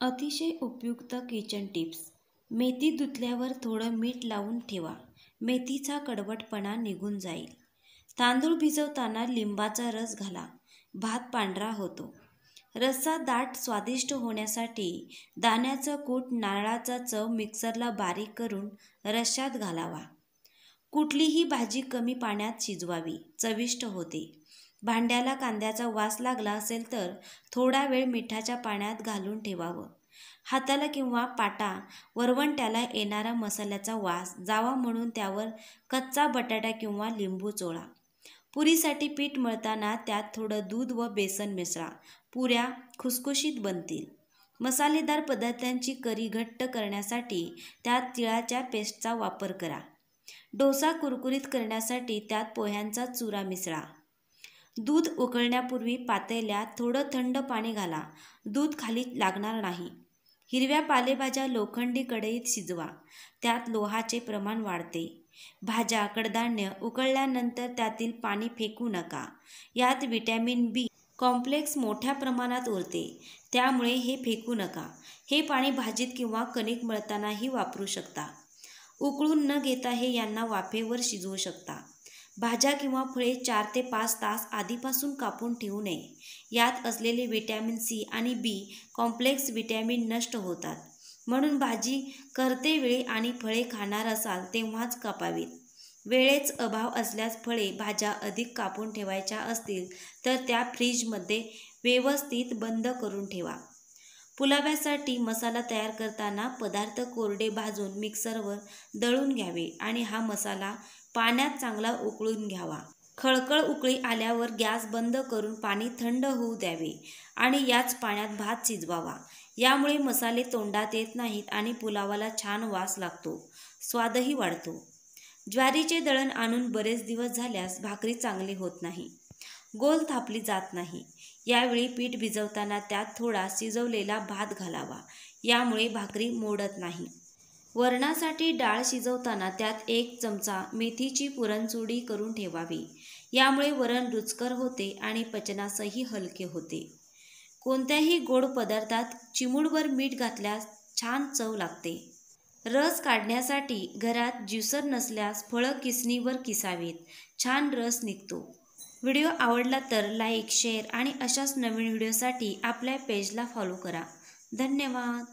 अतिशय उपयुक्त kitchen tips. मेथी धुतल्यावर थोडं मीठ लावून ठेवा, मेथीचा कडवटपणा निघून जाईल। तांदूळ भिजवताना लिंबाचा रस घाला, भात पांढरा होतो। रस्सा दाट स्वादिष्ट होण्यासाठी दाण्याचं कूट, नारळाचा चव मिक्सरला बारीक करून रश्श्यात घालावा। कुठलीही भाजी कमी पाण्यात शिजवावी, चविष्ट होते। भांड्याला कांद्याचा वास लागला असेल तर थोडा वेळ मिठाच्या पाण्यात घालून ठेवावं। हाताला किंवा पाटा वरवंट्याला येणारा मसाल्याचा वास जावा म्हणून त्यावर कच्चा बटाटा किंवा लिंबू चोळा। पुरीसाठी पीठ मळताना त्यात थोडं दूध व बेसन मिसळा, पुऱ्या खुसखुशीत बनतील। मसालेदार पदार्थांची करी घट्ट करण्यासाठी त्यात तिळाच्या पेस्टचा वापर करा। डोसा कुरकुरीत करण्यासाठी त्यात पोह्यांचा चुरा मिसळा। दूध उकळण्यापूर्वी पातेल्यात थोडं थंड पाणी घाला, दूध खाली लागणार नाही। हिरव्या पालेभाज्या लोखंडी कढईत शिजवा, त्यात लोहाचे प्रमाण वाढते। भाज्या, कडधान्य उकळल्यानंतर त्यातील पाणी फेकू नका, यात व्हिटॅमिन बी कॉम्प्लेक्स मोठ्या प्रमाणात उरते, त्यामुळे हे फेकू नका। हे पाणी भाजीत किंवा कणिक मळतानाही वापरू शकता। उकळून न घेता हे यांना वाफेवर शिजवू शकता। भाज्या किंवा फळे 4 ते 5 तास आधीपासून कापून ठेवू नये, यात असलेले व्हिटॅमिन सी आणि बी कॉम्प्लेक्स व्हिटॅमिन नष्ट होतात, म्हणून भाजी करते वेळी आणि फळे खाणार असाल तेव्हाच कापावीत। वेळेच अभाव असल्यास फळे, भाज्या अधिक कापून ठेवायच्या असतील तर त्या फ्रीजमध्ये व्यवस्थित बंद करून ठेवा। पुलाव्यासाठी मसाला तयार करताना पदार्थ कोरडे भाजून मिक्सरवर दळून घ्यावे आणि हा मसाला पाण्यात चांगला उकळून घ्यावा। खळखळ उकळी आल्यावर गॅस बंद करून पाणी थंड होऊ द्यावे आणि याच पाण्यात भात शिजवावा। यामुळे मसाले तोंडात येत नाहीत आणि पुलावाला छान वास लागतो, स्वादही वाढतो। ज्वारीचे दळण आणून बरेच दिवस झाल्यास भाकरी चांगली होत नाही, गोल थापली जात नाही। यावेळी पीठ भिजवताना त्यात थोडा शिजवलेला भात घालावा, यामुळे भाकरी मोडत नाही। वरणासाठी डाळ शिजवताना त्यात 1 चमचा मेथीची पुरणचुडी करून ठेवावी, यामुळे वरण रुचकर होते आणि पचनासही हलके होते। कोणत्याही गोड पदार्थात चिमूटभर मीठ घातल्यास छान चव लागते। रस काढण्यासाठी घरात ज्युसर नसल्यास फळं किसणीवर किसावीत, छान रस निघतो। व्हिडिओ आवडला तर लाईक, शेअर आणि अशाच नवीन व्हिडिओसाठी आपल्या पेजला फॉलो करा। धन्यवाद।